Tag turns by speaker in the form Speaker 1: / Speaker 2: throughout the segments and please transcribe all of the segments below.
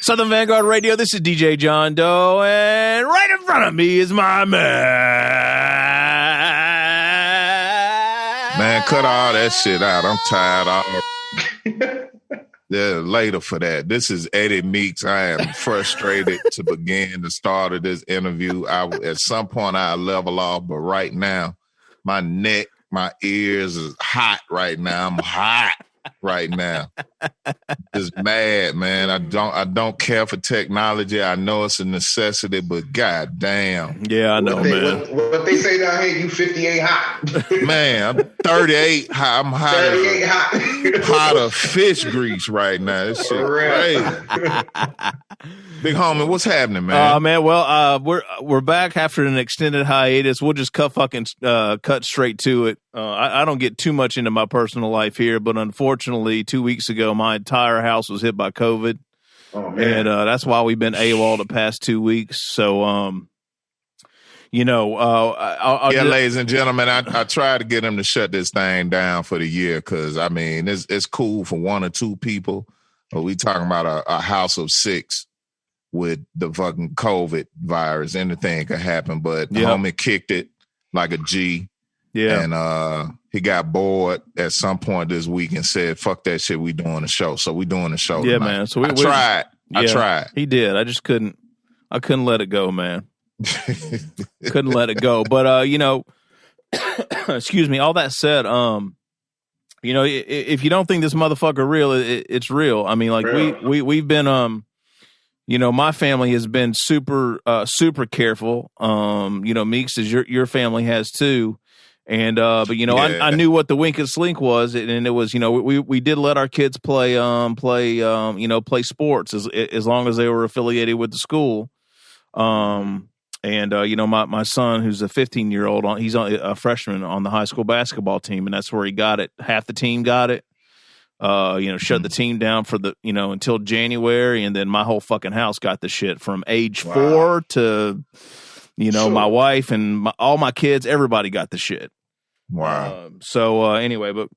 Speaker 1: Southern Vangard Radio, this is DJ John Doe, and right in front of me is my man.
Speaker 2: Man, cut all that shit out. I'm tired. Yeah, later for that. This is Eddie Meeks. I am frustrated to begin the start of this interview. At some point, I level off, but right now, my neck, my ears is hot right now. I'm hot right now. Just mad, man. I don't care for technology. I know it's a necessity, but goddamn.
Speaker 1: Yeah, I know, man.
Speaker 3: What they say down here, you 58 hot.
Speaker 2: Man, I'm 38 hot. I'm hot.
Speaker 3: 38 hot.
Speaker 2: Hotter fish grease right now. This shit crazy. Big homie, what's happening, man?
Speaker 1: Man, well, we're back after an extended hiatus. We'll just cut straight to it. I don't get too much into my personal life here, but unfortunately, 2 weeks ago, my entire house was hit by COVID.
Speaker 3: Oh, man.
Speaker 1: And that's why we've been AWOL the past 2 weeks. So,
Speaker 2: ladies and gentlemen, I tried to get them to shut this thing down for the year because, I mean, it's cool for one or two people, but we talking about a house of six with the fucking COVID virus. Anything could happen, but the homie kicked it like a G. Yeah. And he got bored at some point this week and said, fuck that shit, we doing a show. So we doing a show tonight.
Speaker 1: Man. So I tried. He did. I just couldn't let it go, man. Couldn't let it go. But excuse me, all that said, if you don't think this motherfucker real, it's real. I mean, like we've been my family has been super careful. Meeks, is your family has too. And I knew what the wink and slink was, and it was, we did let our kids play sports as long as they were affiliated with the school. My son, who's a 15-year-old, he's a freshman on the high school basketball team, and that's where he got it. Half the team got it. Shut the team down for until January, and then my whole fucking house got the shit from age 4 to, my wife and all my kids, everybody got the shit.
Speaker 2: Wow.
Speaker 1: Anyway, but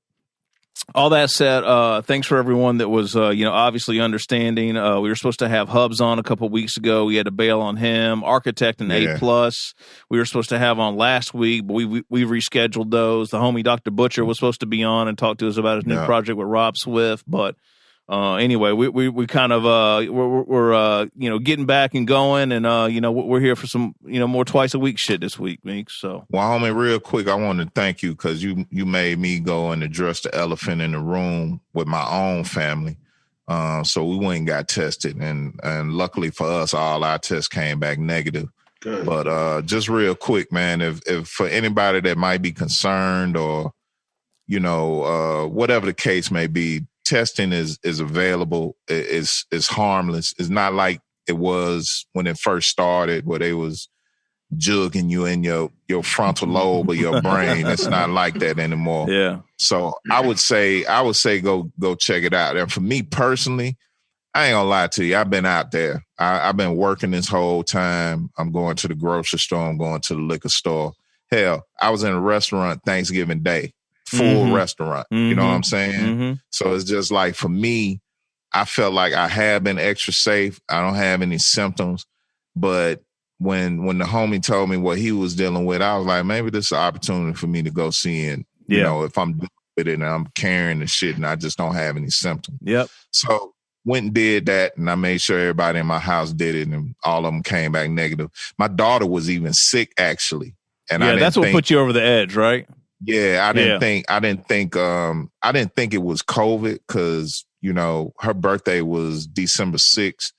Speaker 1: all that said, thanks for everyone that was, obviously understanding. We were supposed to have Hubs on a couple weeks ago. We had to bail on him. Architect and A+. We were supposed to have on last week, but we rescheduled those. The homie Dr. Butcher was supposed to be on and talk to us about his new project with Rob Swift. But anyway, we kind of we're getting back and going, and we're here for some more twice a week shit this week, Meek. So,
Speaker 2: well, homie, real quick, I want to thank you because you made me go and address the elephant in the room with my own family. So we went and got tested, and luckily for us, all our tests came back negative.
Speaker 3: Good.
Speaker 2: But just real quick, man, if for anybody that might be concerned or whatever the case may be, testing is available. It's harmless. It's not like it was when it first started, where they was jugging you in your frontal lobe of your brain. It's not like that anymore.
Speaker 1: Yeah.
Speaker 2: So I would say go check it out. And for me personally, I ain't gonna lie to you. I've been out there. I've been working this whole time. I'm going to the grocery store. I'm going to the liquor store. Hell, I was in a restaurant Thanksgiving Day. Full restaurant. You know what I'm saying? So it's just like, for me, I felt like I have been extra safe. I don't have any symptoms. But when the homie told me what he was dealing with, I was like, maybe this is an opportunity for me to go see and, if I'm dealing with it and I'm carrying the shit and I just don't have any symptoms.
Speaker 1: Yep.
Speaker 2: So went and did that, and I made sure everybody in my house did it, and all of them came back negative. My daughter was even sick, actually. And
Speaker 1: that's what put you over the edge, right?
Speaker 2: Yeah, I didn't think it was COVID because, her birthday was December 6th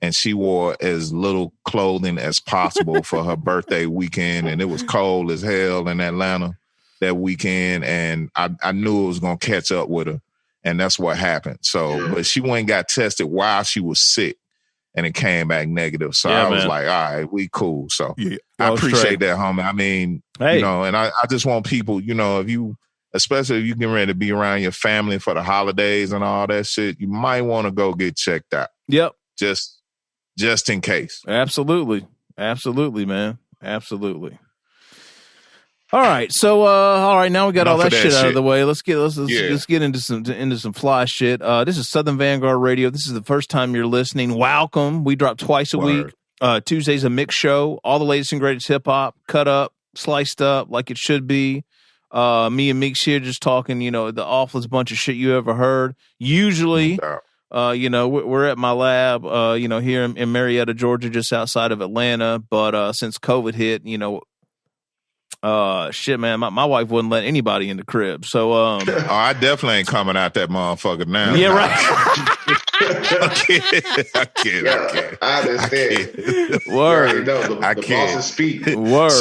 Speaker 2: and she wore as little clothing as possible for her birthday weekend. And it was cold as hell in Atlanta that weekend. And I knew it was going to catch up with her. And that's what happened. So, but she went and got tested while she was sick, and it came back negative. So I was like, all right, we cool. So I appreciate that, homie. I mean, and I just want people, especially if you get ready to be around your family for the holidays and all that shit, you might want to go get checked out.
Speaker 1: Yep.
Speaker 2: Just in case.
Speaker 1: Absolutely. Absolutely, man. Absolutely. All right, so all right, now we got all that shit out of the way. Let's get into some fly shit. This is Southern Vanguard Radio. This is the first time you're listening. Welcome. We drop twice a week. Tuesday's a mixed show. All the latest and greatest hip hop, cut up, sliced up like it should be. Me and Meeks here just talking, the awfulest bunch of shit you ever heard. Usually, we're at my lab, here in Marietta, Georgia, just outside of Atlanta. But since COVID hit, shit, man, my wife wouldn't let anybody in the crib. So,
Speaker 2: I definitely ain't coming out that motherfucker now.
Speaker 1: Yeah, right.
Speaker 2: I can't.
Speaker 3: I understand.
Speaker 1: Word.
Speaker 3: The boss is speaking.
Speaker 1: Word.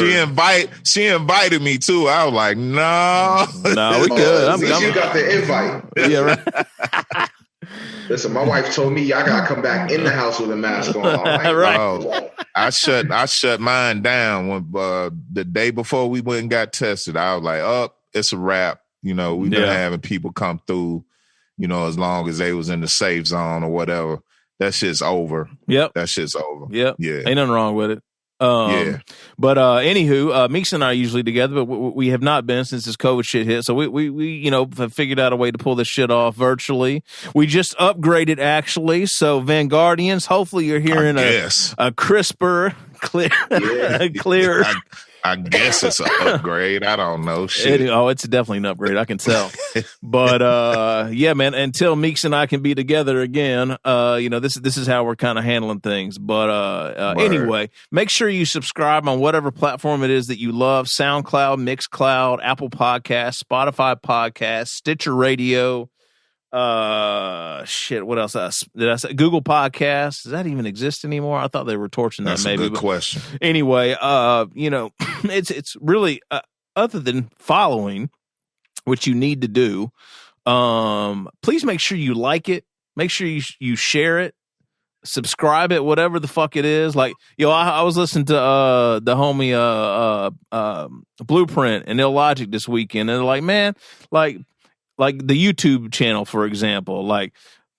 Speaker 2: She invited me too. I was like, no,
Speaker 1: we good.
Speaker 3: You got the invite.
Speaker 1: Yeah, right.
Speaker 3: Listen, my wife told me I gotta come back in the house with a mask on.
Speaker 1: Right.
Speaker 2: I shut mine down when the day before we went and got tested. I was like, it's a wrap. We've been having people come through, as long as they was in the safe zone or whatever. That shit's over.
Speaker 1: Yep.
Speaker 2: That shit's over.
Speaker 1: Yep.
Speaker 2: Yeah.
Speaker 1: Ain't nothing wrong with it. But anywho, Meeks and I are usually together, but we have not been since this COVID shit hit. So we have figured out a way to pull this shit off virtually. We just upgraded actually. So Vanguardians, hopefully you're hearing a crisper, clear.
Speaker 2: I guess it's an upgrade. I don't know. Shit.
Speaker 1: It's definitely an upgrade. I can tell. But yeah, man. Until Meeks and I can be together again, this is how we're kind of handling things. But anyway, make sure you subscribe on whatever platform it is that you love: SoundCloud, Mixcloud, Apple Podcasts, Spotify Podcasts, Stitcher Radio. What else did I say? Google Podcasts. Does that even exist anymore? I thought they were torching that.
Speaker 2: That's
Speaker 1: maybe.
Speaker 2: a good question.
Speaker 1: Anyway, it's really other than following, which you need to do. Please make sure you like it. Make sure you share it, subscribe it, whatever the fuck it is. Like, I was listening to the homie Blueprint and Illogic this weekend, and they're like, man, like the YouTube channel, for example,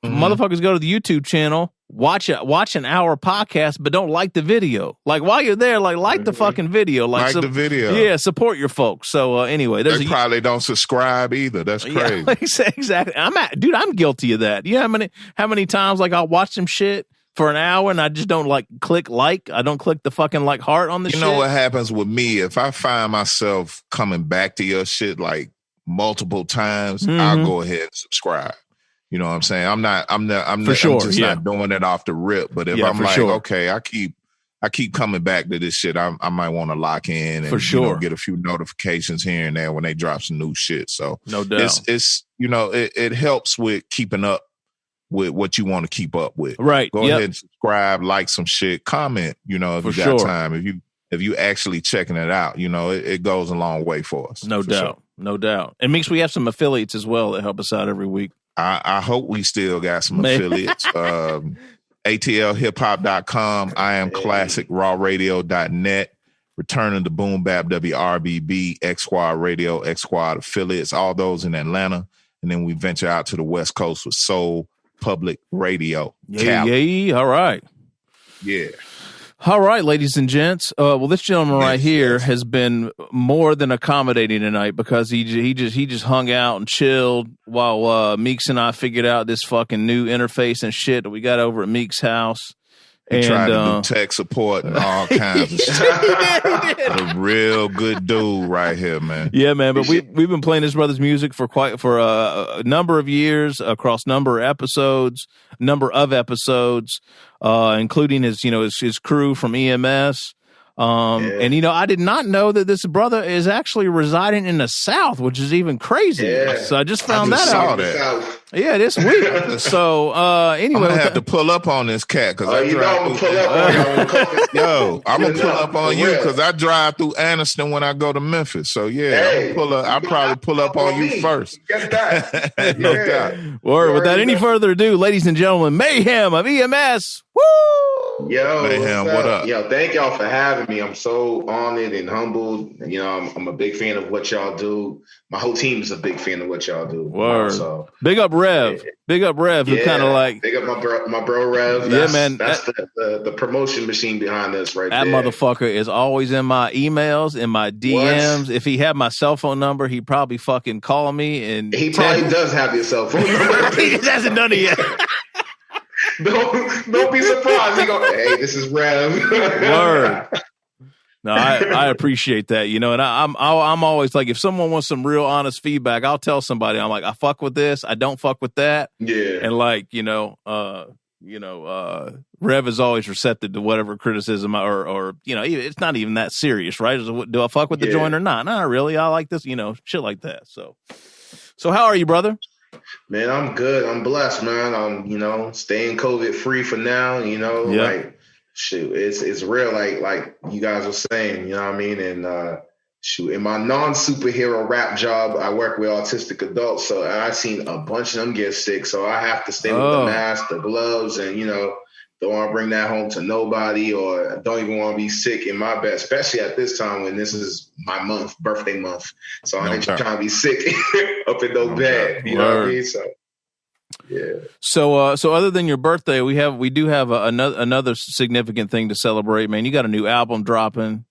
Speaker 1: motherfuckers go to the YouTube channel, watch an hour podcast, but don't like the video. Like, while you're there, like the fucking video, like the video. Yeah, support your folks. So anyway,
Speaker 2: they probably don't subscribe either. That's crazy.
Speaker 1: Yeah, exactly. I'm guilty of that. You know how many times I'll watch some shit for an hour and I just don't click like. I don't click the fucking heart on the shit.
Speaker 2: You know what happens with me if I find myself coming back to your shit multiple times, I'll go ahead and subscribe. You know what I'm saying? I'm not doing it off the rip. But if I'm okay, I keep coming back to this shit, I might want to lock in and get a few notifications here and there when they drop some new shit. So
Speaker 1: no doubt,
Speaker 2: it's it helps with keeping up with what you want to keep up with.
Speaker 1: Right.
Speaker 2: Go ahead and subscribe, like some shit, comment. If you got time, if you actually checking it out, it goes a long way for us.
Speaker 1: No doubt. Sure. No doubt. And Meeks, we have some affiliates as well that help us out every week.
Speaker 2: I hope we still got some affiliates. ATLHipHop.com, IamClassicRawRadio.net, returning to BoomBap, WRBB, X Squad Radio, X Squad affiliates, all those in Atlanta. And then we venture out to the West Coast with Soul Public Radio.
Speaker 1: Yeah. All right.
Speaker 2: Yeah.
Speaker 1: All right, ladies and gents. Well, this gentleman right here has been more than accommodating tonight because he just hung out and chilled while Meeks and I figured out this fucking new interface and shit that we got over at Meeks' house.
Speaker 2: He tried to do tech support and all kinds of shit. A real good dude right here, man.
Speaker 1: Yeah, man. But we've been playing his brother's music for a number of years across number of episodes, including his crew from EMS. And I did not know that this brother is actually residing in the South, which is even crazy. Yeah. So I just found that out. Yeah, this week. So anyway,
Speaker 2: I'm gonna have to pull up on this cat because I'm gonna pull up on you because I drive through Anniston when I go to Memphis. So yeah, I'll probably pull up on you first.
Speaker 3: Get that.
Speaker 2: No doubt.
Speaker 1: Without any further ado, ladies and gentlemen, Mayhem of EMS. Woo!
Speaker 3: Yo,
Speaker 2: Mayhem,
Speaker 3: what's
Speaker 2: what
Speaker 3: up?
Speaker 2: up?
Speaker 3: Yo, thank y'all for having me. I'm so honored and humbled. You know, I'm a big fan of what y'all do. My whole team is a big fan of what y'all do.
Speaker 1: Word.
Speaker 3: So
Speaker 1: Big up Rev. Big up Rev, who kind of like...
Speaker 3: Big up my bro Rev.
Speaker 1: Yeah, man.
Speaker 3: That's the promotion machine behind this right
Speaker 1: there. That motherfucker is always in my emails, in my DMs. What? If he had my cell phone number, he'd probably fucking call me. And
Speaker 3: he probably does have your cell phone number.
Speaker 1: He just hasn't done it yet.
Speaker 3: Don't be surprised. He go, hey, this is Rev.
Speaker 1: Word. No, I appreciate that, you know, and I'm always like, if someone wants some real honest feedback, I'll tell somebody, I'm like, I fuck with this, I don't fuck with that.
Speaker 3: Yeah.
Speaker 1: And like, Rev is always receptive to whatever criticism or it's not even that serious, right? Do I fuck with the joint or not? Not really. I like this, shit like that. So how are you, brother?
Speaker 3: Man, I'm good. I'm blessed, man. I'm, staying COVID free for now, like shoot, it's real. Like you guys were saying, you know what I mean? And shoot, in my non-superhero rap job, I work with autistic adults. So I've seen a bunch of them get sick. So I have to stay with the mask, the gloves, and, don't want to bring that home to nobody, or don't even want to be sick in my bed, especially at this time when this is my birthday month. So I ain't trying to be sick up in no bed. You know what I mean? So yeah.
Speaker 1: So other than your birthday, we do have another significant thing to celebrate, man. You got a new album dropping.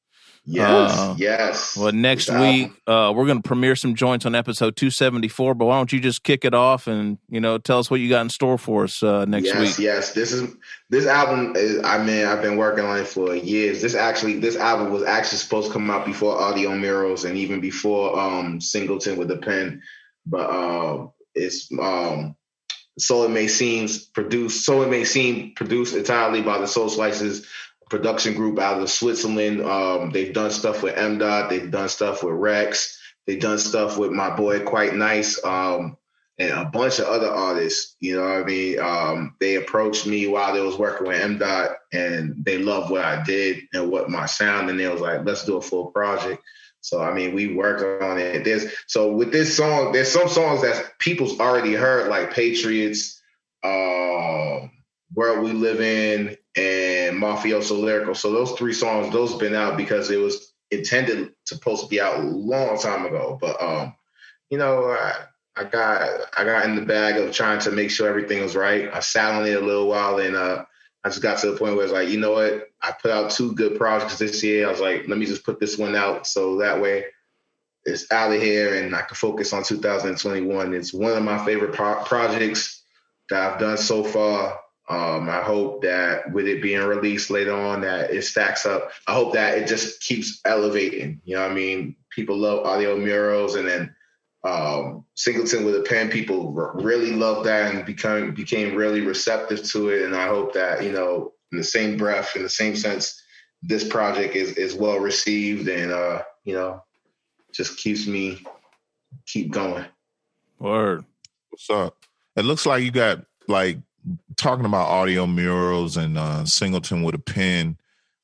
Speaker 3: Yes.
Speaker 1: Well, next week we're going to premiere some joints on episode 274. But why don't you just kick it off and tell us what you got in store for us next week?
Speaker 3: Yes. This album is. I've been working on it for years. This album was actually supposed to come out before Audio Murals and even before Singleton With A Pen, but it's So It May Seem produced entirely by the SoulSlicers production group out of Switzerland. They've done stuff with M. They've done stuff with Rex. They've done stuff with my boy Quite Nice, and a bunch of other artists. You know what I mean? They approached me while they was working with M. and they loved what I did and what my sound, and they was like, let's do a full project. So, we worked on it. With this song, there's some songs that people's already heard, like Patriots, World We Live In, and Mafioso Lyrical. So those 3 songs, those been out because it was supposed to be out a long time ago. But, I got in the bag of trying to make sure everything was right. I sat on it a little while, and I just got to the point where it's like, you know what? I put out 2 good projects this year. I was like, let me just put this one out so that way it's out of here and I can focus on 2021. It's one of my favorite projects that I've done so far. I hope that with it being released later on, that it stacks up. I hope that it just keeps elevating. You know what I mean? People love Audio Murals, and then Singleton With A Pen, people really loved that and became really receptive to it. And I hope that, in the same breath, in the same sense, this project is well received and, just keep going.
Speaker 2: Word. What's up? It looks like you got talking about Audio Murals and Singleton With A Pen.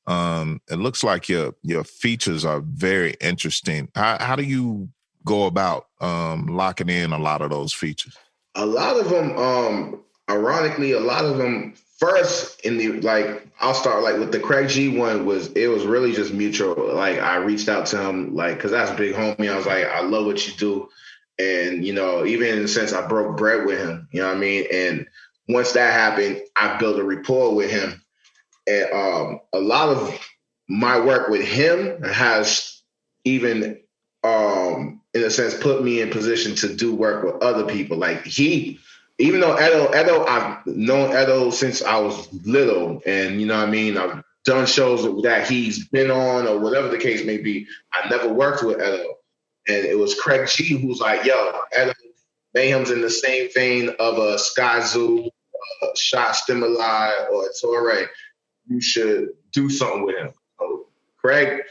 Speaker 2: It looks like your features are very interesting. How do you go about locking in a lot of those features?
Speaker 3: A lot of them, ironically, first in the I'll start with the Craig G one was really just mutual. I reached out to him because that's a big homie. I was like, I love what you do, and even in the sense I broke bread with him. You know what I mean? And once that happened, I built a rapport with him, and a lot of my work with him has even in a sense put me in position to do work with other people. Even though Edo, I've known Edo since I was little, and I've done shows that he's been on or whatever the case may be. I never worked with Edo, and it was Craig G who's like, yo, Edo, Mayhem's in the same vein of a Sky Zoo, Shot Stimuli, or Torre. You should do something with him. So Craig,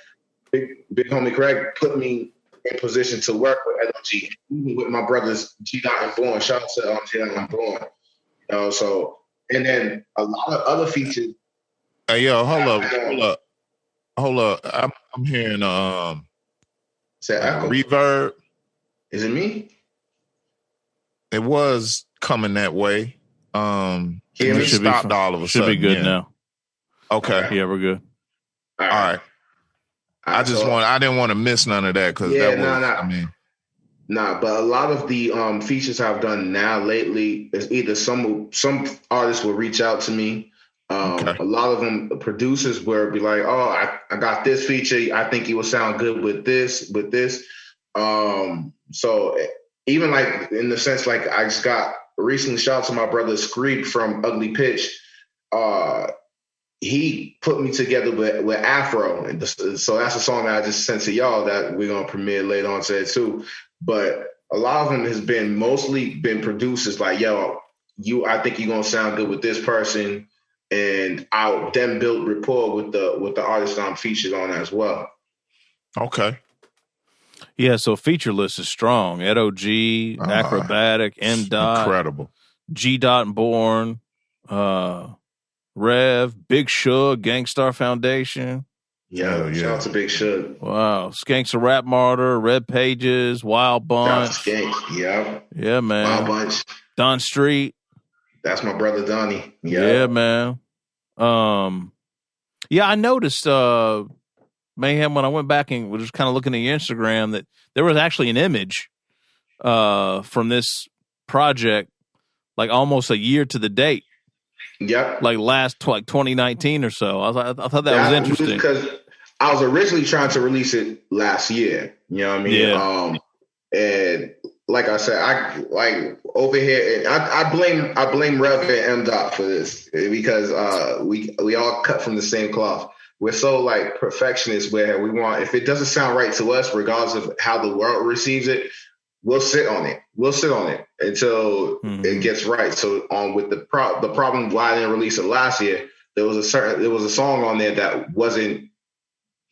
Speaker 3: big homie Craig, put me in position to work with LG, with my brothers G Dot and Born. Shout out to G Dot and Born. So, and then a lot of other features.
Speaker 2: Hey yo, hold up. I'm hearing reverb.
Speaker 3: Is it me?
Speaker 2: It was coming that way.
Speaker 1: It
Speaker 2: stopped all of a sudden.
Speaker 1: Should be good now.
Speaker 2: Okay.
Speaker 1: Yeah, we're good.
Speaker 2: All right. I didn't want to miss none of that because
Speaker 3: but a lot of the features I've done now lately is either some artists will reach out to me. A lot of them producers will be like, oh, I got this feature. I think you will sound good with this. So even like in the sense, like I just got recently shout out to my brother Screep from Ugly Pitch. He put me together with Afro. And so that's a song that I just sent to y'all that we're going to premiere later on today too. But a lot of them has been mostly been producers like, yo, I think you're going to sound good with this person. And I'll then build rapport with the artist I'm featured on as well.
Speaker 2: Okay.
Speaker 1: Yeah, so feature list is strong. Ed O.G., Akrobatik, M.
Speaker 2: Incredible.
Speaker 1: G. Born, Rev, Big SHUG, Gangstar Foundation.
Speaker 3: Yeah, shout out to Big SHUG.
Speaker 1: Wow. SKANKS THE RAP MARTYR, Red Pages, Wild Bunch.
Speaker 3: SKANKS, yeah.
Speaker 1: Yeah, man.
Speaker 3: Wild Bunch.
Speaker 1: Don Street.
Speaker 3: That's my brother Donnie.
Speaker 1: Yeah, man. I noticed Mayhem when I went back and was just kind of looking at your Instagram that there was actually an image from this project like almost a year to the date.
Speaker 3: Yep.
Speaker 1: Like 2019 or so. I thought that was interesting.
Speaker 3: Because I was originally trying to release it last year. You know what I mean?
Speaker 1: Yeah.
Speaker 3: And like I said, I like over here, and I blame Rev and M. Dot for this because we all cut from the same cloth. We're so like perfectionists where we want, if it doesn't sound right to us, regardless of how the world receives it, we'll sit on it. We'll sit on it until it gets right. So with the problem why I didn't release it last year, there was a song on there that wasn't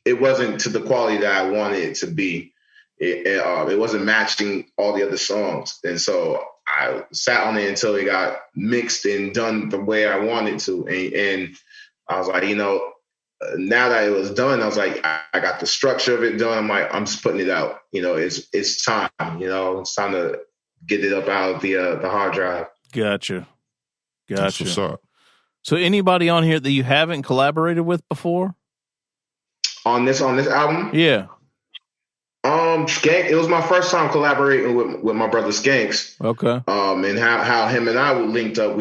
Speaker 3: to the quality that I wanted it to be. It wasn't matching all the other songs. And so I sat on it until it got mixed and done the way I wanted to. And I was like, now that it was done, I was like, I got the structure of it done. I'm like, I'm just putting it out. It's time, it's time to get it up out of the hard drive.
Speaker 1: Gotcha.
Speaker 2: That's what's up.
Speaker 1: So anybody on here that you haven't collaborated with before?
Speaker 3: On this album?
Speaker 1: Yeah.
Speaker 3: Skank, it was my first time collaborating with my brother Skanks.
Speaker 1: Okay.
Speaker 3: And how him and I were linked up.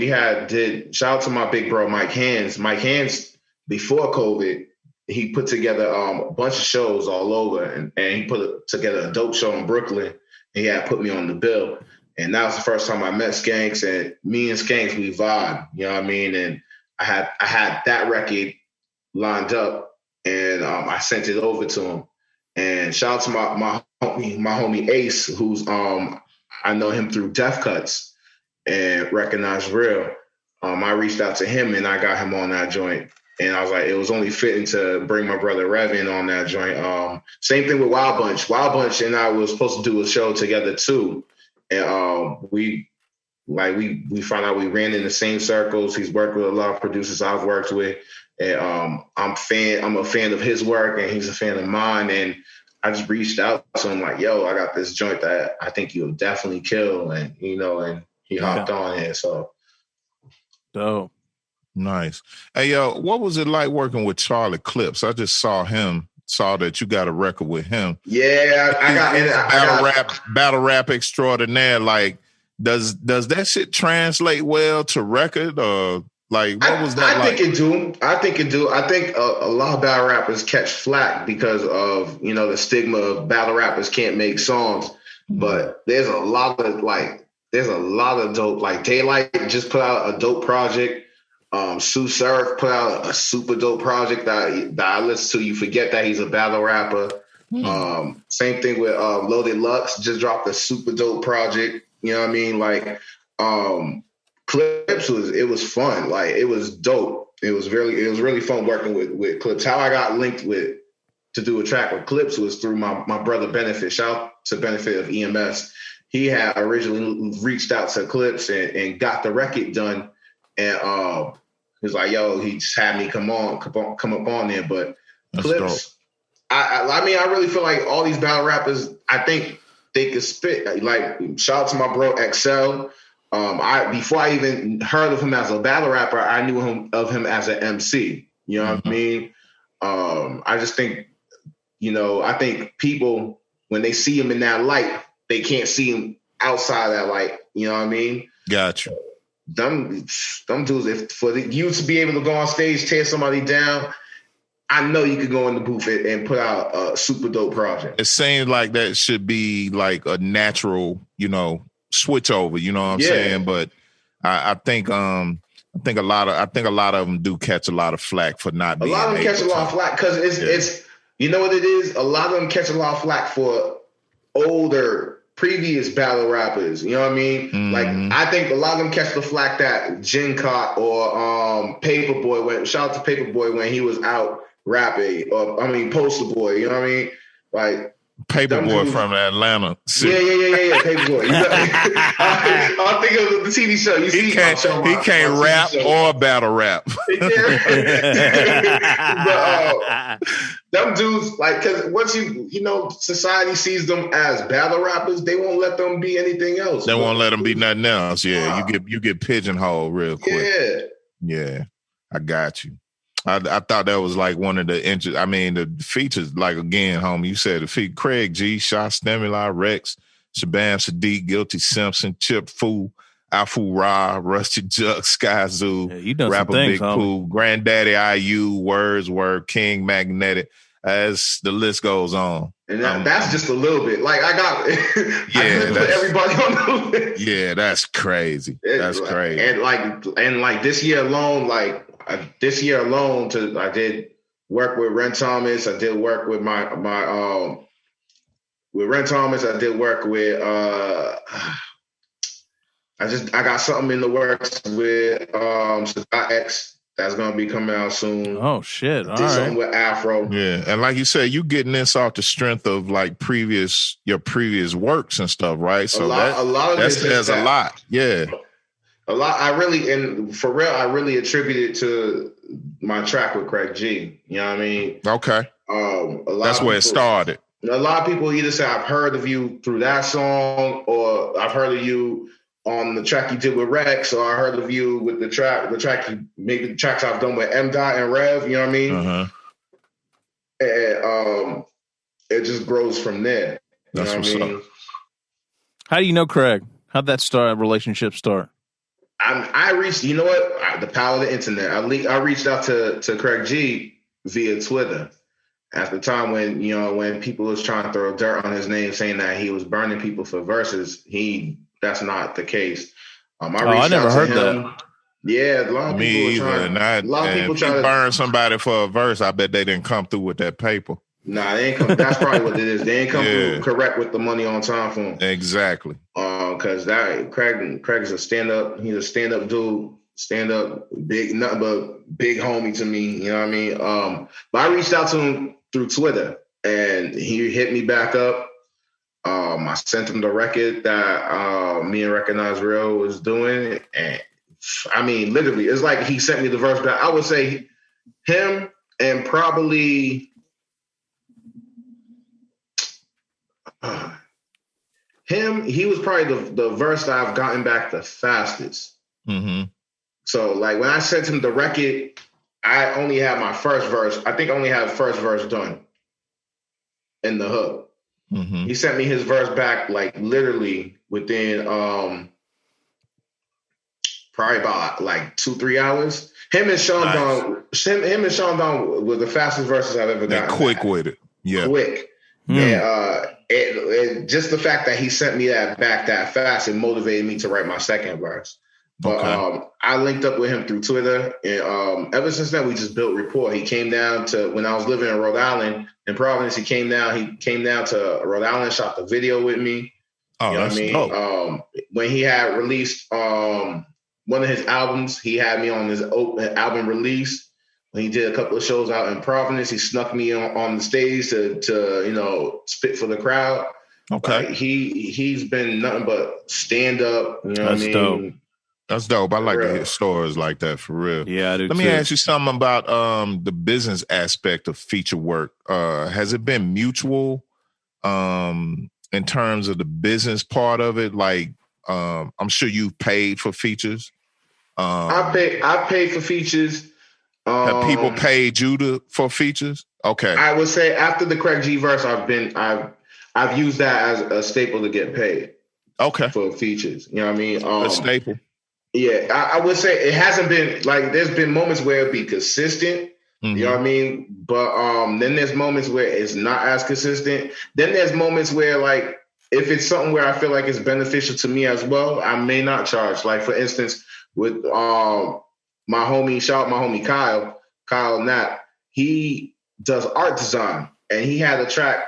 Speaker 3: Shout out to my big bro Mike Hands. Mike Hands, before COVID, he put together a bunch of shows all over, and he put together a dope show in Brooklyn. And he had put me on the bill, and that was the first time I met Skanks. And me and Skanks, we vibed. You know what I mean? And I had that record lined up, and I sent it over to him. And shout out to my homie Ace, who's I know him through Def Cuts and RECKONIZE REAL. I reached out to him and I got him on that joint. And I was like, it was only fitting to bring my brother Rev in on that joint. Same thing with Wild Bunch. Wild Bunch and I was supposed to do a show together too. And we found out we ran in the same circles. He's worked with a lot of producers I've worked with. And I'm a fan of his work and he's a fan of mine. And I just reached out to him like, yo, I got this joint that I think you'll definitely kill. And, and he hopped on here. So.
Speaker 1: Dope.
Speaker 2: Nice. Hey, yo, what was it like working with Charlie Clips? I just saw that you got a record with him.
Speaker 3: Yeah, I got
Speaker 2: battle rap extraordinaire. Like, does that shit translate well to record or like what was that like?
Speaker 3: I think it do. I think a lot of battle rappers catch flack because of the stigma of battle rappers can't make songs. But there's a lot of dope. Like Daylight just put out a dope project. Sue Surf put out a super dope project that I listen to. You forget that he's a battle rapper. Same thing with Loaded Lux, just dropped a super dope project. You know what I mean? Like Clips was fun. Like it was dope. It was really fun working with Clips. How I got linked to do a track with Clips was through my brother Benefit. Shout out to Benefit of EMS. He had originally reached out to Clips and got the record done. And he was like, yo, he just had me come up on there. But
Speaker 2: that's
Speaker 3: Clips, dope. I really feel like all these battle rappers, I think they could spit. Like, shout out to my bro XL. Before I even heard of him as a battle rapper, I knew of him as an MC. You know what I mean? I just think, I think people, when they see him in that light, they can't see him outside of that light. You know what I mean?
Speaker 2: Gotcha.
Speaker 3: Them dudes, if for you to be able to go on stage, tear somebody down, I know you could go in the booth and put out a super dope project.
Speaker 2: It seems like that should be like a natural, switch over. You know what I'm saying? But I think a lot of them do catch a lot of flack for not being.
Speaker 3: A lot of them catch a lot of flack because it's you know what it is. A lot of them catch a lot of flack for older, previous battle rappers. You know what I mean? Mm-hmm. Like I think a lot of them catch the flack that Jin caught or Paperboy. Shout out to Paperboy when he was out rapping, or Poster Boy. You know what I mean? Like.
Speaker 2: Paperboy from Atlanta.
Speaker 3: Yeah. Paperboy. I'm thinking of the TV show. He
Speaker 2: can't rap or battle rap.
Speaker 3: But them dudes, like, because once society sees them as battle rappers, they won't let them be anything else.
Speaker 2: They won't let them be nothing else. Yeah, you get pigeonholed real quick. Yeah, I got you. I thought that was like one of the the features, like, again, homie, you said the feat: Craig G, Shot Stimuli, Rex, Shabam Sadiq, Guilty Simpson, Chip Fu, Alfu Ra, Rusty Juck, Sky Zoo, Rapper Big Pooh, Granddaddy IU, Words, Word, King Magnetic, as the list goes on.
Speaker 3: And that's just a little bit. Like, I got I put everybody on the list.
Speaker 2: Yeah, that's crazy. That's crazy.
Speaker 3: And like this year alone, I did work with Ren Thomas. I did work with with Ren Thomas. I did work with I got something in the works with Sadat X that's gonna be coming out soon.
Speaker 1: Oh shit!
Speaker 3: Did something with Afro.
Speaker 2: Yeah, and like you said, you getting this off the strength of like your previous works and stuff, right? So a lot of that says a lot. Yeah.
Speaker 3: A lot. I really attribute it to my track with Craig G. You know what I mean?
Speaker 2: Okay. That's where it started.
Speaker 3: A lot of people either say I've heard of you through that song, or I've heard of you on the track you did with Rex, or I heard of you with the track maybe the tracks I've done with M. Dot and Rev. You know what I mean?
Speaker 2: Uh-huh.
Speaker 3: And it just grows from there.
Speaker 2: That's what's up.
Speaker 1: How do you know Craig? How'd that relationship start?
Speaker 3: I reached, the power of the internet. I reached out to Craig G via Twitter at the time when people was trying to throw dirt on his name, saying that he was burning people for verses. That's not the case.
Speaker 1: I never heard that.
Speaker 3: Yeah, a lot of people trying to
Speaker 2: burn somebody for a verse. I bet they didn't come through with that paper.
Speaker 3: Nah, they ain't come. That's probably what it is. They ain't come through correct with the money on time for him.
Speaker 2: Exactly.
Speaker 3: Because Craig is a stand-up. He's a stand-up dude. Stand-up, big, nothing but big homie to me. You know what I mean? But I reached out to him through Twitter, and he hit me back up. I sent him the record that me and Recognize Real was doing, and literally, it's like he sent me the verse back. I would say him and probably. He was probably the verse that I've gotten back the fastest.
Speaker 2: Mm-hmm.
Speaker 3: So, like, when I sent him the record, I only had my first verse. I think I only had the first verse done in the hook.
Speaker 2: Mm-hmm.
Speaker 3: He sent me his verse back, like, literally within probably about, like, 2-3 hours. Him and Sean Don were the fastest verses I've ever gotten.
Speaker 2: Quick back. With it. Yeah.
Speaker 3: Quick. And just the fact that he sent me that back that fast, it motivated me to write my second verse. But I linked up with him through Twitter, and ever since then we just built rapport. He came down to when I was living in Rhode Island, in Providence. He came down to Rhode Island, shot the video with me.
Speaker 2: Oh, you know that's dope.
Speaker 3: When he had released one of his albums, he had me on his album release. When he did a couple of shows out in Providence, he snuck me on the stage to spit for the crowd.
Speaker 2: Okay.
Speaker 3: He's been nothing but stand up. You know
Speaker 1: That's
Speaker 3: what I mean?
Speaker 1: dope.
Speaker 2: That's dope. I like to hear stories like that, for real.
Speaker 1: Yeah, I do.
Speaker 2: Let me ask you something about the business aspect of feature work. Has it been mutual in terms of the business part of it? Like, I'm sure you've paid for features.
Speaker 3: I paid for features.
Speaker 2: Have people paid you for features? Okay.
Speaker 3: I would say after the Craig G verse, I've used that as a staple to get paid.
Speaker 2: Okay.
Speaker 3: For features. You know what I mean?
Speaker 2: A staple.
Speaker 3: Yeah, I would say it hasn't been like there's been moments where it'd be consistent. Mm-hmm. You know what I mean? But then there's moments where it's not as consistent. Then there's moments where like if it's something where I feel like it's beneficial to me as well, I may not charge. Like for instance, with my homie, shout out my homie Kyle Knapp, he does art design and he had a track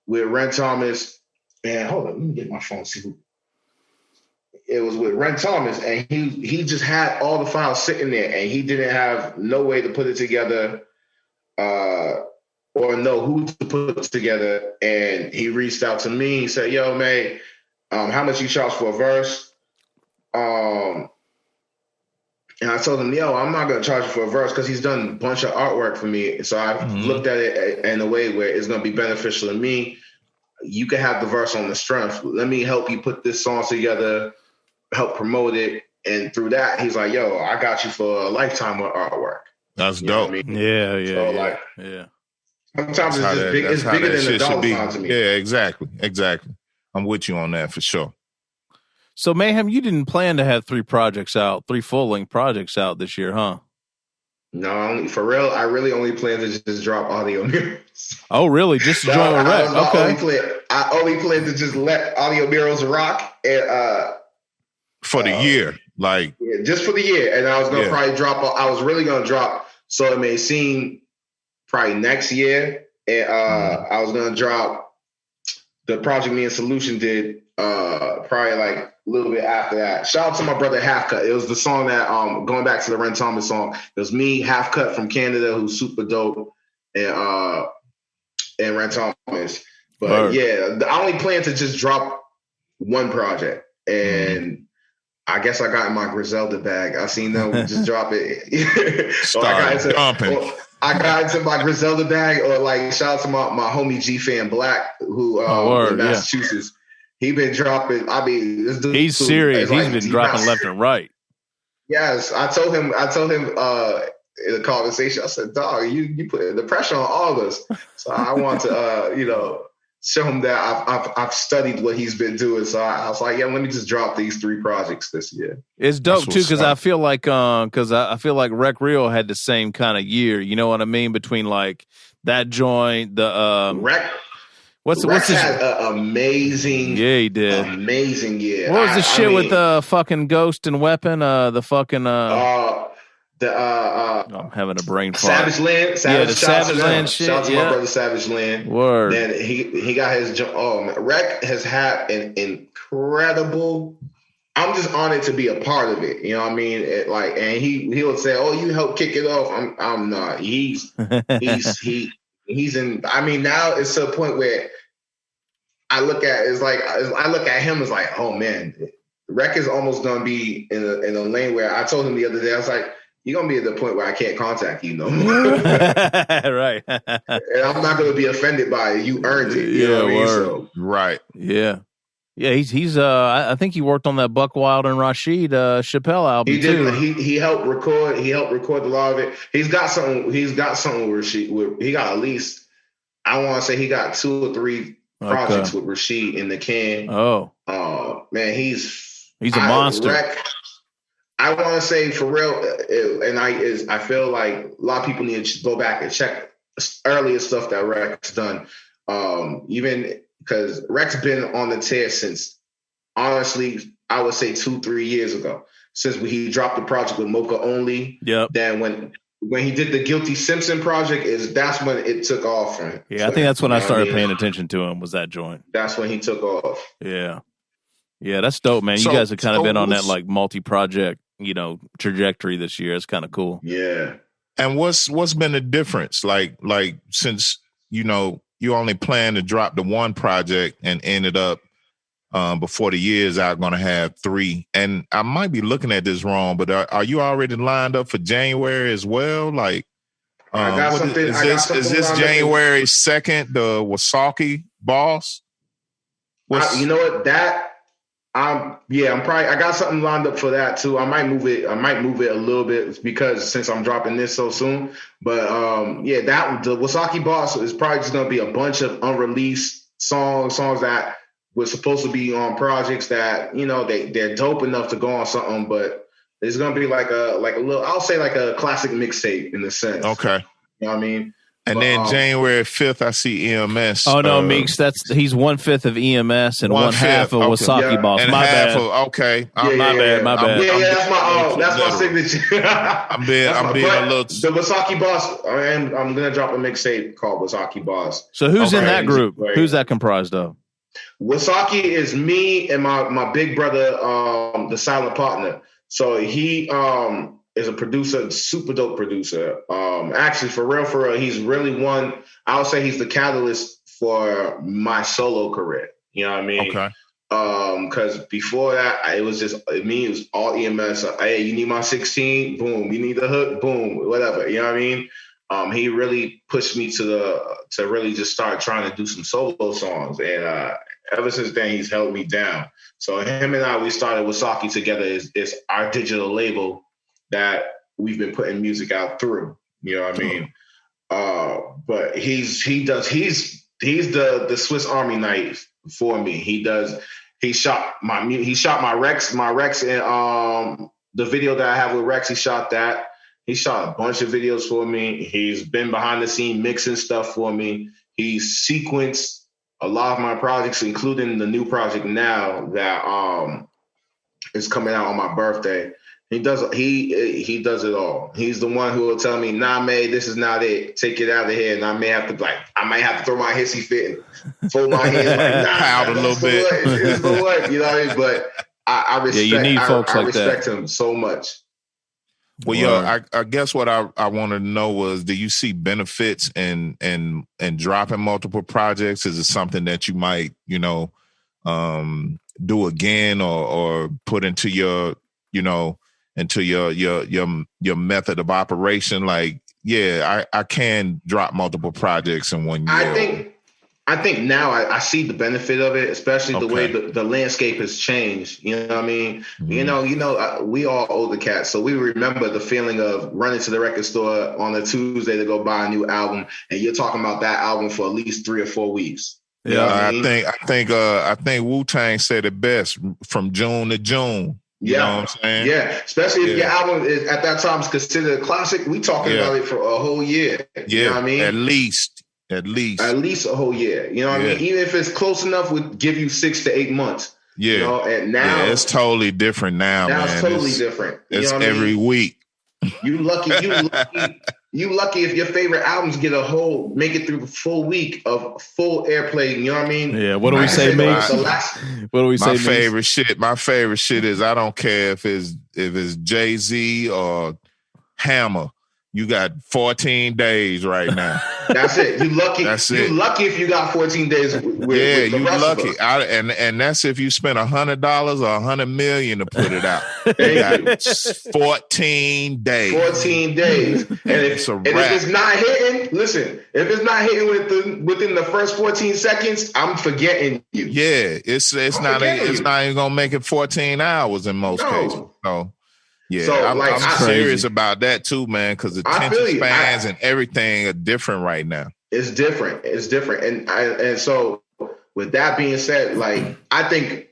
Speaker 3: with Ren Thomas. Man, hold on, let me get my phone. See who. It was with Ren Thomas, and he just had all the files sitting there, and he didn't have no way to put it together, or know who to put it together. And he reached out to me. He said, "Yo, man, how much you charge for a verse?" And I told him, "Yo, I'm not gonna charge you for a verse because he's done a bunch of artwork for me. So I looked at it in a way where it's gonna be beneficial to me. You can have the verse on the strength. Let me help you put this song together." Help promote it, and through that, he's like, "Yo, I got you for a lifetime of artwork."
Speaker 2: That's dope.
Speaker 3: I mean?
Speaker 1: Yeah.
Speaker 3: So sometimes it's just big. It's bigger than a dollar sign to me.
Speaker 2: Yeah, exactly. I'm with you on that for sure.
Speaker 1: So Mayhem, you didn't plan to have three full-length projects out this year, huh?
Speaker 3: No, for real. I really only plan to just drop audio murals.
Speaker 1: Oh, really? Just to join with Rec? Okay.
Speaker 3: I only plan to just let audio murals rock and.
Speaker 2: For the year,
Speaker 3: just for the year, and I was gonna probably drop. I was really gonna drop, so it may seem probably next year. And I was gonna drop the project me and Solution did probably like a little bit after that. Shout out to my brother Half Cut. It was the song that going back to the Ren Thomas song. It was me, Half Cut from Canada, who's super dope, and Ren Thomas. But I only plan to just drop one project and. I guess I got in my Griselda bag. I seen them just drop it. I got into my Griselda bag, or like shout out to my homie G Fan Black, who in Massachusetts. He been dropping. I mean, this dude,
Speaker 1: he's serious. He's been dropping left and right.
Speaker 3: Yes, I told him in a conversation. I said, "Dog, you put the pressure on all of us." So I want to, show him that I've studied what he's been doing. So I was like, yeah, let me just drop these three projects this year.
Speaker 1: It's dope too, because I feel like Rec Real had the same kind of year. You know what I mean? Between like that joint, the
Speaker 3: Rec.
Speaker 1: What's
Speaker 3: had an amazing?
Speaker 1: Yeah, he did.
Speaker 3: Amazing year.
Speaker 1: What was the shit with the fucking Ghost and Weapon? The fucking I'm having a brain fart.
Speaker 3: Savage Land.
Speaker 1: The Savage Land shit.
Speaker 3: Shout out to my brother Savage Land.
Speaker 1: Word.
Speaker 3: Then he got his. Rec has had an incredible. I'm just honored to be a part of it. You know what I mean? And he would say, "Oh, you helped kick it off." I'm not. He's in. I mean, now it's to a point where I look at him as like, oh man, Rec is almost gonna be in a lane where I told him the other day, I was like, you're gonna be at the point where I can't contact you no more.
Speaker 1: Right.
Speaker 3: And I'm not gonna be offended by it. You earned it. You know what I mean? So,
Speaker 2: right.
Speaker 1: Yeah. Yeah, he's I think he worked on that Buck Wild and Rashid Chappelle album.
Speaker 3: He did.
Speaker 1: Too.
Speaker 3: He helped record. He helped record a lot of it. He's got something with Rashid. He got at least, I want to say he got 2 or 3 projects with Rashid in the can.
Speaker 1: Oh
Speaker 3: man, he's
Speaker 1: a monster.
Speaker 3: I want to say for real, and I feel like a lot of people need to go back and check earlier stuff that Rec's done. Even because Rec's been on the tear since, honestly, I would say 2-3 years ago, since he dropped the project with Mocha Only.
Speaker 1: Yep.
Speaker 3: Then when he did the Guilty Simpson project, that's when it took off for him.
Speaker 1: Yeah, I think that's when I started paying attention to him, was that joint.
Speaker 3: That's when he took off.
Speaker 1: Yeah. Yeah, that's dope, man. You guys have kind of been on that like multi-project, trajectory this year. It's kind of cool.
Speaker 3: Yeah.
Speaker 2: And what's been the difference? Like since, you only planned to drop the one project and ended up before the year's out going to have 3. And I might be looking at this wrong, but are you already lined up for January as well? Like, is this January 2nd, the Wasaki Boss?
Speaker 3: You know what? That I'm probably, I got something lined up for that too. I might move it a little bit because since I'm dropping this so soon. But the Wasaki Boss is probably just gonna be a bunch of unreleased songs that were supposed to be on projects that, you know, they're dope enough to go on something, but it's gonna be like a little, I'll say like a classic mixtape in a sense.
Speaker 2: Okay.
Speaker 3: You know what I mean?
Speaker 2: And then January 5th, I see EMS.
Speaker 1: Oh no, Meeks, he's 1/5 of EMS and 1/2 of Wasaki Boss.
Speaker 2: And
Speaker 1: my bad.
Speaker 2: Okay,
Speaker 1: my bad.
Speaker 3: That's my signature.
Speaker 2: I'm being a little.
Speaker 3: The Wasaki Boss. I'm gonna drop a mixtape called Wasaki Boss.
Speaker 1: So who's in that group? Who's that comprised of?
Speaker 3: Wasaki is me and my big brother, the silent partner. So he is a producer, super dope producer. Actually, for real, he's really I would say he's the catalyst for my solo career. You know what I mean?
Speaker 2: Okay.
Speaker 3: Because before that, it was all EMS. Hey, you need my 16? Boom. You need the hook? Boom. Whatever. You know what I mean? He really pushed me to really just start trying to do some solo songs. And ever since then, he's held me down. So him and I, we started Wasaki together. It's our digital label that we've been putting music out through, you know what I mean? But he's the Swiss Army knife for me. He shot my Rex and the video that I have with Rex, he shot that. He shot a bunch of videos for me. He's been behind the scene mixing stuff for me. He's sequenced a lot of my projects, including the new project now that is coming out on my birthday. He does it all. He's the one who will tell me, nah, May, this is not it. Take it out of here. And I might have to throw my hissy fit and fold my hands like, nah,
Speaker 2: out a little bit.
Speaker 3: It's the one, you know what I mean? But I respect,
Speaker 1: you need folks
Speaker 3: I
Speaker 1: like
Speaker 3: respect him so much.
Speaker 2: Well, I guess what I wanted to know was, do you see benefits in dropping multiple projects? Is it something that you might, you know, do again or put into your, you know, into your method of operation? Like, I can drop multiple projects in 1 year.
Speaker 3: I think now I see the benefit of it, especially the way the landscape has changed. You know what I mean? Mm-hmm. You know, we all older cats, so we remember the feeling of running to the record store on a Tuesday to go buy a new album, and you're talking about that album for at least 3 or 4 weeks. You know what I mean?
Speaker 2: I think Wu-Tang said it best, from June to June. You know what I'm saying?
Speaker 3: Yeah, especially if your album is at that time is considered a classic. We talking about it for a whole year. You know what I mean?
Speaker 2: At least
Speaker 3: a whole year. You know what I mean? Even if it's close enough, would give you 6 to 8 months. Yeah. You know? And now
Speaker 2: it's totally different now, man.
Speaker 3: It's totally different.
Speaker 2: It's every week.
Speaker 3: You lucky if your favorite albums make it through the full week of full airplay. You know what I mean?
Speaker 1: Yeah. What do we say, Mace? What do we say?
Speaker 2: My favorite shit is, I don't care if it's Jay-Z or Hammer. You got 14 days right now.
Speaker 3: That's it. You lucky. That's it. You lucky if you got 14 days. With you lucky.
Speaker 2: And that's if you spend $100 or $100 million to put it out. You got 14 days. 14
Speaker 3: days. And if it's not hitting, listen. If it's not hitting within the first 14 seconds, I'm forgetting you.
Speaker 2: Yeah, it's not even gonna make it 14 hours in most cases. So. Yeah, so, I'm serious about that too, man, because attention spans and everything are different right now.
Speaker 3: It's different. And so with that being said, like, I think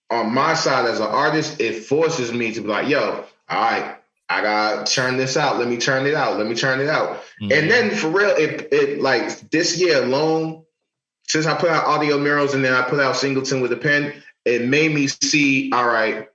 Speaker 3: on my side as an artist, it forces me to be like, yo, all right, I gotta turn this out. Let me turn it out. Mm-hmm. And then for real, it like this year alone, since I put out Audio Murals and then I put out Singleton With A Pen, it made me see, all right,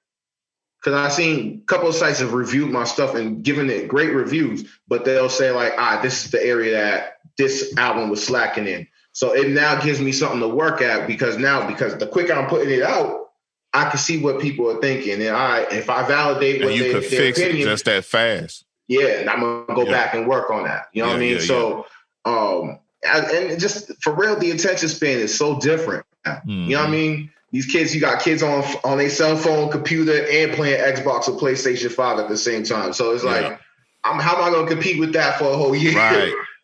Speaker 3: because I've seen a couple of sites have reviewed my stuff and given it great reviews, but they'll say like, this is the area that this album was slacking in. So it now gives me something to work at because the quicker I'm putting it out, I can see what people are thinking. And if I validate what
Speaker 2: you could fix opinion, it just that fast.
Speaker 3: Yeah, and I'm going to go back and work on that. You know what I mean? So, and just for real, the attention span is so different. Mm-hmm. You know what I mean? These kids, you got kids on their cell phone, computer, and playing Xbox or PlayStation 5 at the same time. So it's like, how am I going to compete with that for a whole year?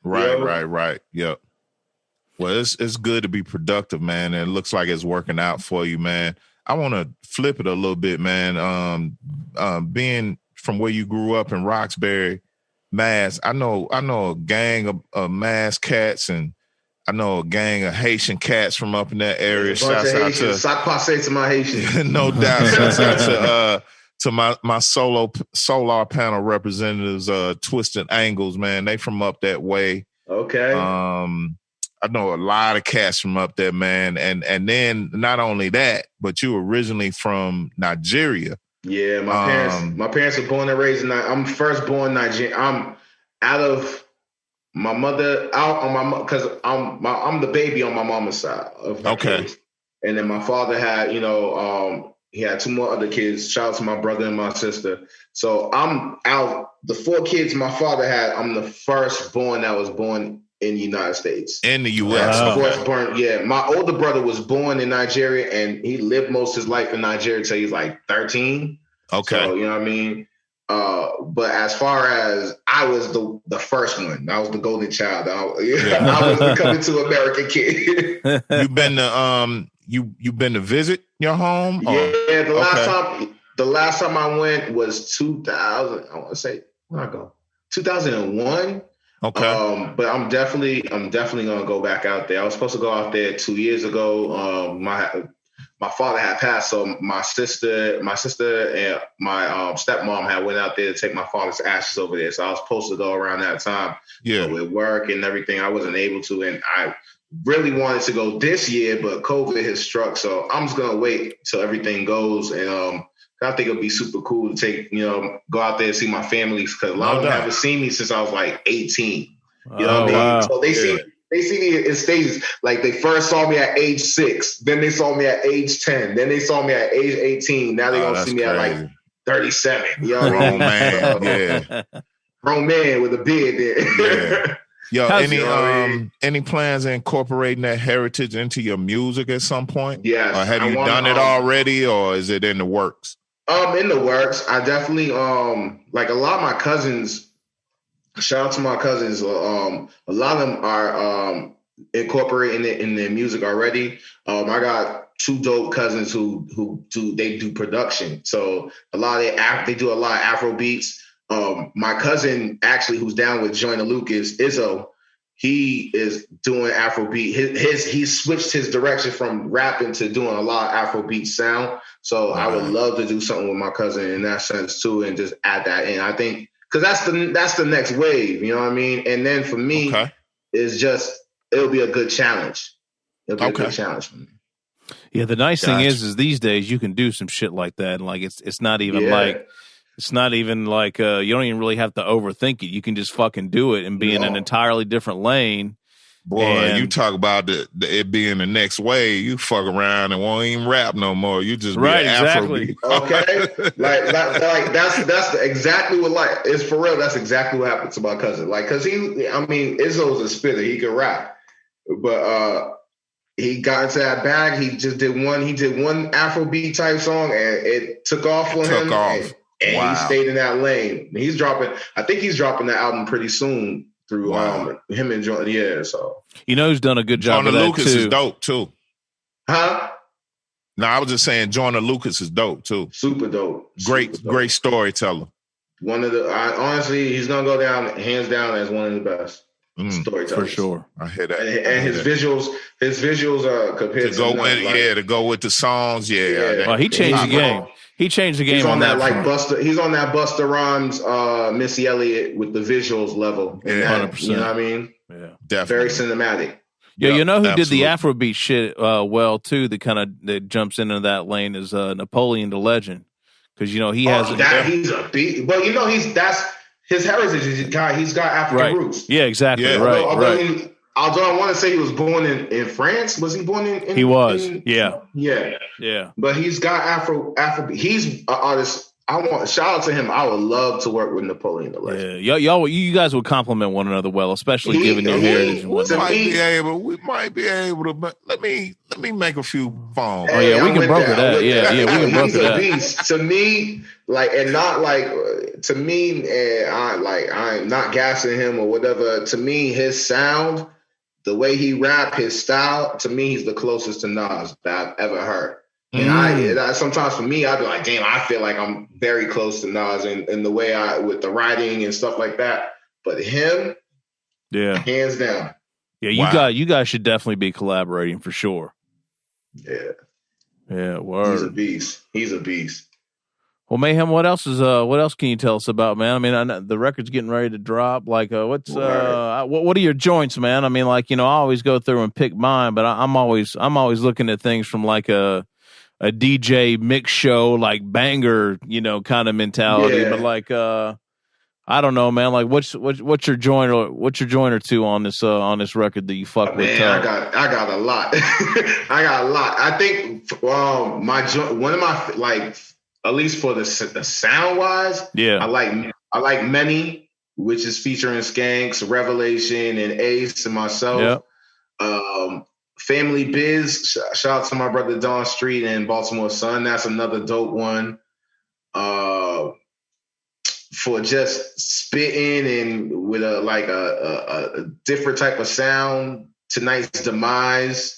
Speaker 2: Right. Yep. Well, it's good to be productive, man. And it looks like it's working out for you, man. to flip it a little bit, man. Being from where you grew up in Roxbury, Mass, I know a gang of Mass cats, and I know a gang of Haitian cats from up in that area.
Speaker 3: Shouts out to Sac passe to my Haitians.
Speaker 2: No doubt. Shouts out to my solar panel representatives, Twisted Angles, man. They from up that way.
Speaker 3: Okay.
Speaker 2: I know a lot of cats from up there, man. And then not only that, but you originally from Nigeria.
Speaker 3: Yeah, my parents were born and raised in I'm first born Nigerian. I'm out of my mother, out on my, because I'm the baby on my mama's side of my kids. And then my father had, he had 2 more other kids. Shout out to my brother and my sister. So I'm out, the 4 kids my father had, I'm the firstborn that was born in the United States.
Speaker 2: In the U.S.
Speaker 3: Firstborn, yeah. My older brother was born in Nigeria, and he lived most of his life in Nigeria until he was like 13.
Speaker 2: Okay.
Speaker 3: So, you know what I mean? But as far as I was the first one, I was the golden child. I was the coming to America kid.
Speaker 2: You've been to you been to visit your home?
Speaker 3: Yeah, the last time I went was 2000. I want to say, where I go? 2001.
Speaker 2: Okay.
Speaker 3: But I'm definitely gonna go back out there. I was supposed to go out there 2 years ago. My father had passed, so my sister and my stepmom had went out there to take my father's ashes over there. So I was supposed to go around that time.
Speaker 2: Yeah.
Speaker 3: But with work and everything, I wasn't able to, and I really wanted to go this year, but COVID has struck. So I'm just gonna wait till everything goes, and I think it'll be super cool to take, go out there and see my family, because a lot of them haven't seen me since I was like 18. You know what I mean? Wow. So they see me in stages. Like, they first saw me at age 6, then they saw me at age 10, then they saw me at age 18. Now they're gonna see me at like 37. You know what I mean?
Speaker 2: Man, yeah.
Speaker 3: Grown man with a beard there.
Speaker 2: Yeah. Yo, any plans of incorporating that heritage into your music at some point?
Speaker 3: Yes.
Speaker 2: Or have you done it already, or is it in the works?
Speaker 3: In the works. I definitely like a lot of my cousins. Shout out to my cousins. A lot of them are incorporating it in their music already. I got 2 dope cousins who do production. So they do a lot of Afro beats. My cousin actually, who's down with Joyner Lucas, Izzo, he is doing Afrobeat. He switched his direction from rapping to doing a lot of Afrobeat sound. So I would love to do something with my cousin in that sense too, and just add that in. I think because that's the next wave, you know what I mean? And then for me, it'll be a good challenge. It'll be a good challenge for me.
Speaker 1: Yeah, the nice thing is these days you can do some shit like that, and like it's not even like. It's not even like you don't even really have to overthink it. You can just fucking do it and be in an entirely different lane.
Speaker 2: Boy, you talk about it being the next wave. You fuck around and won't even rap no more. You just be
Speaker 1: exactly.
Speaker 3: Okay, like that's exactly what it's for real. That's exactly what happened to my cousin. Like, cause Izzo's a spitter. He can rap, but he got into that bag. He just did one. He did one Afrobeat type song, and it took off for him. And he stayed in that lane. I think he's dropping the album pretty soon through him and Jordan. Yeah, so
Speaker 1: who's done a good job of that
Speaker 2: Lucas
Speaker 1: too.
Speaker 2: Is dope too.
Speaker 3: Huh?
Speaker 2: No, I was just saying Joyner Lucas is dope too.
Speaker 3: Super dope.
Speaker 2: Great storyteller.
Speaker 3: One of honestly, he's gonna go down hands down as one of the best storytellers.
Speaker 1: For sure.
Speaker 2: I hear that.
Speaker 3: And his visuals are compared
Speaker 2: to go with the songs. Yeah.
Speaker 1: Well, he changed the game. He changed the game on that.
Speaker 3: He's on that Busta Rhymes, Missy Elliott with the visuals level.
Speaker 1: 100%.
Speaker 3: You know what I mean?
Speaker 2: Yeah, definitely.
Speaker 3: Very cinematic.
Speaker 1: Yeah, you know who did the Afrobeat shit well too? That jumps into that lane is Napoleon the Legend, because he has
Speaker 3: he's a beat. But that's his heritage. He's got African roots.
Speaker 1: Yeah, exactly.
Speaker 3: Yeah.
Speaker 1: Right.
Speaker 3: Although I want to say he was born in France. Was he born in
Speaker 1: he was.
Speaker 3: Yeah. But he's got Afro. He's an artist. Shout out to him. I would love to work with Napoleon the Legend.
Speaker 1: Yeah, you guys would complement one another well, especially given your heritage and whatnot.
Speaker 2: We might be able to. But let me make a few phones.
Speaker 1: We can broker that. We can broker that.
Speaker 3: Beast. To me, I'm not gassing him or whatever. To me, his sound, the way he rap, his style, to me, he's the closest to Nas that I've ever heard. And I sometimes for me, I'd be like, damn, I feel like I'm very close to Nas in the way with the writing and stuff like that. But him, hands down.
Speaker 1: Yeah, you guys should definitely be collaborating for sure.
Speaker 3: Yeah,
Speaker 1: word.
Speaker 3: He's a beast.
Speaker 1: Well, Mayhem, what else can you tell us about, man? I mean, I know the record's getting ready to drop. Like, what are your joints, man? I mean, like, I always go through and pick mine, but I'm always looking at things from like a DJ mix show, like banger, kind of mentality. Yeah. But like, I don't know, man. Like, what's your joint or two on this record that you fuck with?
Speaker 3: Man, I got a lot. I got a lot. I think my joint, one of my like. At least for the sound wise, I like Many, which is featuring Skanks, Revelation, and Ace and myself. Family Biz, shout out to my brother Don Street and Baltimore Sun. That's another dope one. For just spitting and with a different type of sound. Tonight's Demise.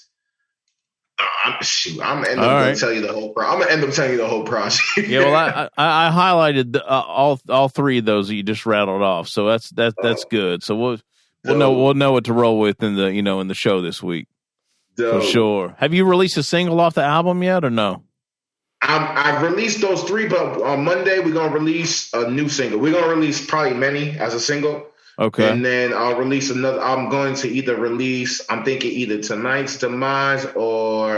Speaker 3: I'm gonna end up telling you the whole. I'm gonna end up telling you the whole project.
Speaker 1: Yeah, well, I highlighted all three of those that you just rattled off, so that's good. So we'll know what to roll with in the in the show this week for sure. Have you released a single off the album yet, or no?
Speaker 3: I've released those three, but on Monday we're gonna release a new single. We're gonna release probably Many as a single.
Speaker 1: Okay.
Speaker 3: And then I'll release another. I'm going to either release, I'm thinking either Tonight's Demise or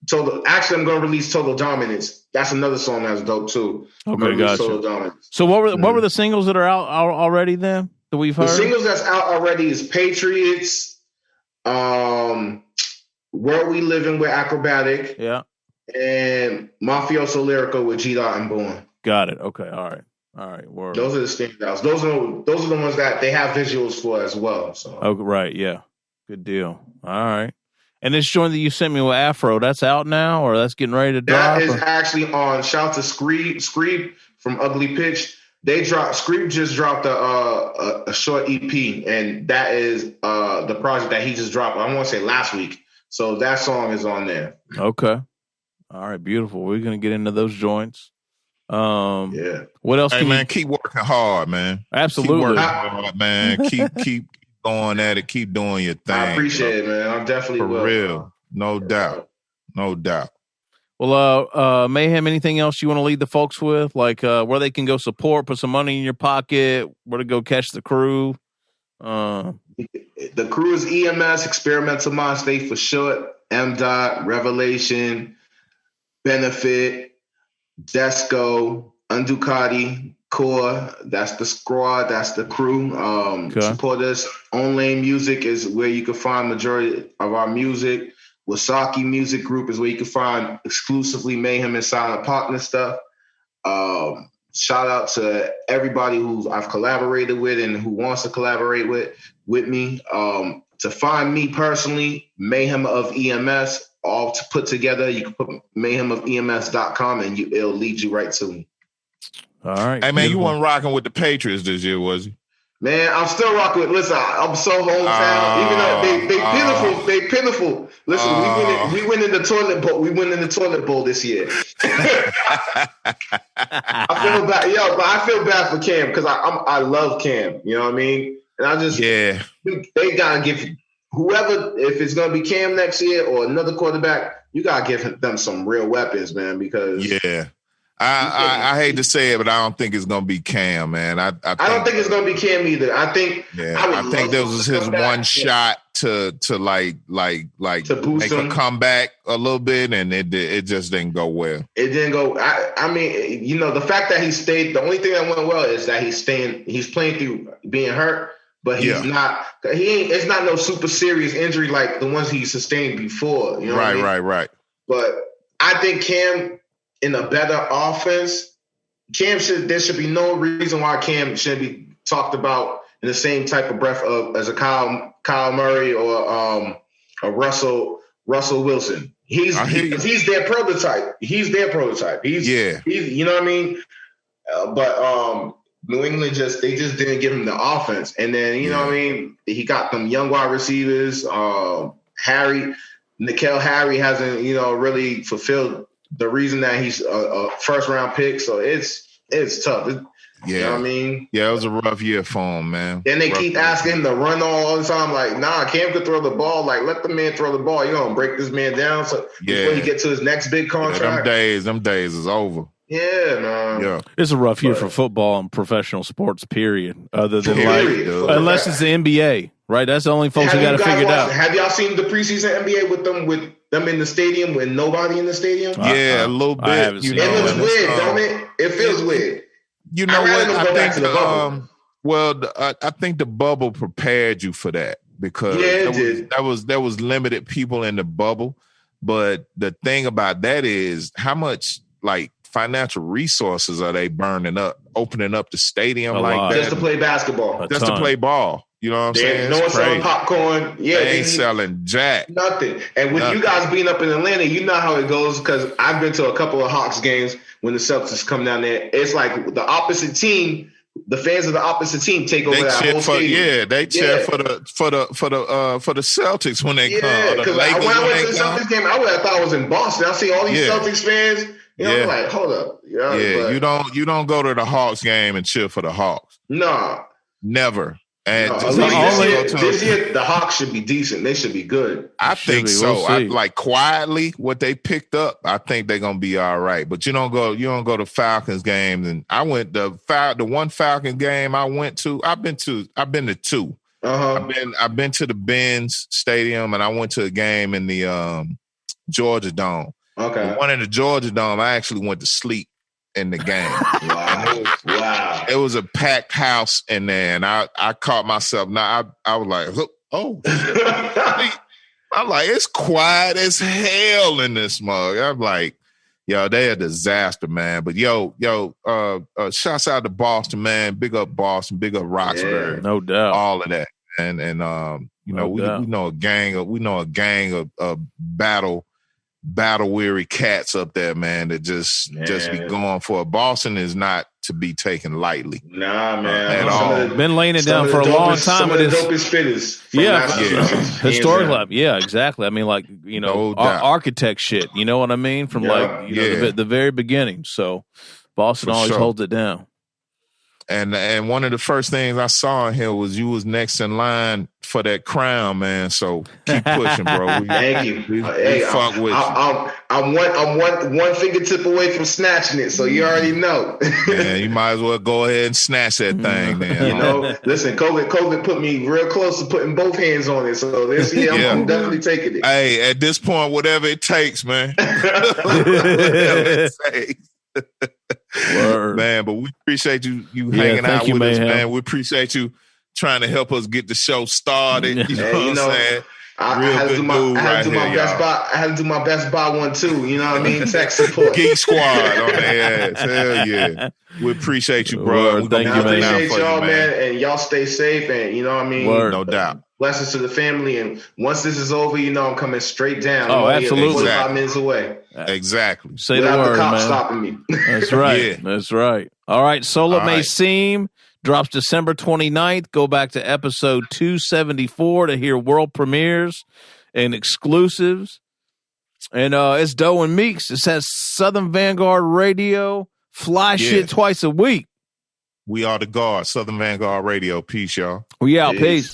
Speaker 3: Actually, I'm going to release Total Dominance. That's another song that's dope too.
Speaker 1: Okay, gotcha. Total Dominance. So what were the singles that are out already then that we've heard?
Speaker 3: The singles that's out already is Patriots, World We Live In with Akrobatik, and Mafioso Lyrical with G-Dot and Born.
Speaker 1: Got it. Okay. All right. Word.
Speaker 3: Those are the standouts. Those are the ones that they have visuals for as well. So.
Speaker 1: Oh, right. Yeah. Good deal. All right. And this joint that you sent me with Afro, that's out now, or that's getting ready to drop?
Speaker 3: That is actually on. Shout out to Screeb from Ugly Pitch. Screeb just dropped a short EP, and that is the project that he just dropped. I want to say last week. So that song is on there.
Speaker 1: Okay. All right. Beautiful. We're gonna get into those joints. What else?
Speaker 2: Hey man, keep working hard, man.
Speaker 1: Absolutely,
Speaker 2: keep working hard, man. keep going at it. Keep doing your thing.
Speaker 3: I appreciate it, man. I'm definitely
Speaker 2: for real. No doubt.
Speaker 1: Well, Mayhem, anything else you want to lead the folks with? Like where they can go support, put some money in your pocket, where to go catch the crew?
Speaker 3: The crew is EMS, Experimental Mind State for short. M. Revelation, Benefit, Desco, Unducati, Core. That's the squad. That's the crew. Support us. Own Lane Music is where you can find majority of our music. Wasaki Music Group is where you can find exclusively Mayhem and Silent Partner stuff. Shout out to everybody who I've collaborated with and who wants to collaborate with me. To find me personally, Mayhem of EMS, all to put together. You can put mayhemofems.com and it'll lead you right to me.
Speaker 1: All right.
Speaker 2: Hey, man, you weren't rocking with the Patriots this year, was you?
Speaker 3: Man, I'm still rocking with. Listen, I'm so hometown. Even though they pitiful. Listen, we win in the toilet bowl. We win in the toilet bowl this year. I feel bad, but I feel bad for Cam because I love Cam. You know what I mean? And I just they gotta give whoever, if it's gonna be Cam next year or another quarterback, you gotta give them some real weapons, man. Because
Speaker 2: I hate to say it, but I don't think it's gonna be Cam, man. I
Speaker 3: don't think it's gonna be Cam either. I think
Speaker 2: this was his one shot to make him a comeback a little bit, and it just didn't go well.
Speaker 3: It didn't go. I mean, the fact that he stayed. The only thing that went well is that he's playing through being hurt, but he's not. It's not no super serious injury like the ones he sustained before. You know,
Speaker 2: right.
Speaker 3: But I think Cam, in a better offense, there should be no reason why Cam shouldn't be talked about in the same type of breath as a Kyle Murray or a Russell Wilson. He's their prototype. He's you know what I mean? But New England just didn't give him the offense. And then, you know what I mean? He got them young wide receivers, Harry. N'Keal Harry hasn't, really fulfilled the reason that he's a first round pick. So it's tough. You know what I mean?
Speaker 2: Yeah, it was a rough year for him, man.
Speaker 3: Then they keep asking him to run all the time. Like, nah, Cam could throw the ball. Like, let the man throw the ball. You're going to break this man down before he get to his next big contract.
Speaker 2: Them days is over.
Speaker 3: Yeah, man.
Speaker 2: Yeah.
Speaker 1: It's a rough year for football and professional sports, period. Other than unless it's the NBA, right? That's the only folks who got to figure it out.
Speaker 3: Have y'all seen the preseason NBA with them in the stadium with nobody in the stadium?
Speaker 2: Yeah, a little bit.
Speaker 3: It looks weird, don't it? It feels weird.
Speaker 2: You know what? I think the bubble prepared you for that because there was limited people in the bubble. But the thing about that is how much financial resources are they burning up, opening up the stadium that
Speaker 3: just to play basketball,
Speaker 2: just to play ball. You know what I'm saying?
Speaker 3: No one's selling popcorn. Yeah,
Speaker 2: they ain't selling jack.
Speaker 3: Nothing. And with you guys being up in Atlanta, you know how it goes because I've been to a couple of Hawks games when the Celtics come down there. It's like the opposite team, the fans of the opposite team take over that whole stadium.
Speaker 2: Yeah, they cheer for the Celtics when they come.
Speaker 3: Because when I went to the Celtics game, I would have thought I was in Boston. I see all these Celtics fans. I'm like, hold up.
Speaker 2: You don't go to the Hawks game and cheer for the Hawks.
Speaker 3: No.
Speaker 2: Never. And
Speaker 3: this year, the Hawks should be decent. They should be good.
Speaker 2: I think so. Quietly, what they picked up, I think they're gonna be all right. But you don't go to Falcons games. And I went the one Falcons game I went to. I've been to two. I've been to the Benz Stadium, and I went to a game in the Georgia Dome.
Speaker 3: Okay.
Speaker 2: The one in the Georgia Dome, I actually went to sleep in the game.
Speaker 3: Wow.
Speaker 2: It was a packed house in there, and I caught myself. Now I was like, oh. I'm like, it's quiet as hell in this mug. I'm like, yo, they a disaster, man. But shouts out to Boston, man. Big up Boston, big up Roxbury.
Speaker 1: Yeah, no doubt.
Speaker 2: All of that. And we know a gang of battle weary cats up there, man, that just be going for it. Boston is not to be taken lightly.
Speaker 3: Nah, man.
Speaker 2: At all.
Speaker 1: Been laying it down for a long time with
Speaker 3: this. Dopest fitters.
Speaker 1: Historically, yeah, exactly. I mean, architect shit. You know what I mean? From the very beginning. So Boston always holds it down.
Speaker 2: And one of the first things I saw in here was you was next in line for that crown, man. So keep pushing, bro.
Speaker 3: Thank you.
Speaker 2: We fuck with you.
Speaker 3: I'm one fingertip away from snatching it, so you already know.
Speaker 2: Man, you might as well go ahead and snatch that thing, man.
Speaker 3: Listen, COVID put me real close to putting both hands on it. So this year, I'm definitely taking it.
Speaker 2: Hey, at this point, whatever it takes, man. Whatever it takes. Man, but we appreciate you hanging out with us, man. We appreciate you trying to help us get the show started. You know what I'm saying?
Speaker 3: I had to do my best buy one too. You know what I mean? Tech support.
Speaker 2: Geek Squad on their ass. Hell yeah. We appreciate you, bro.
Speaker 3: Thank you, man. I appreciate y'all, man. And y'all stay safe. And you know what I mean?
Speaker 2: No doubt.
Speaker 3: Blessings to the family. And once this is over, I'm coming straight down.
Speaker 1: Oh, absolutely.
Speaker 3: 45 minutes away.
Speaker 2: Exactly.
Speaker 1: Say the word,
Speaker 3: the cops
Speaker 1: man.
Speaker 3: stopping me.
Speaker 1: That's right. That's right. All right. Soul It May Seem drops December 29th. Go back to episode 274 to hear world premieres and exclusives. And it's Doe and Meeks. It says Southern Vanguard Radio. Fly shit twice a week.
Speaker 2: We are the guard. Southern Vanguard Radio. Peace, y'all.
Speaker 1: We out. Peace.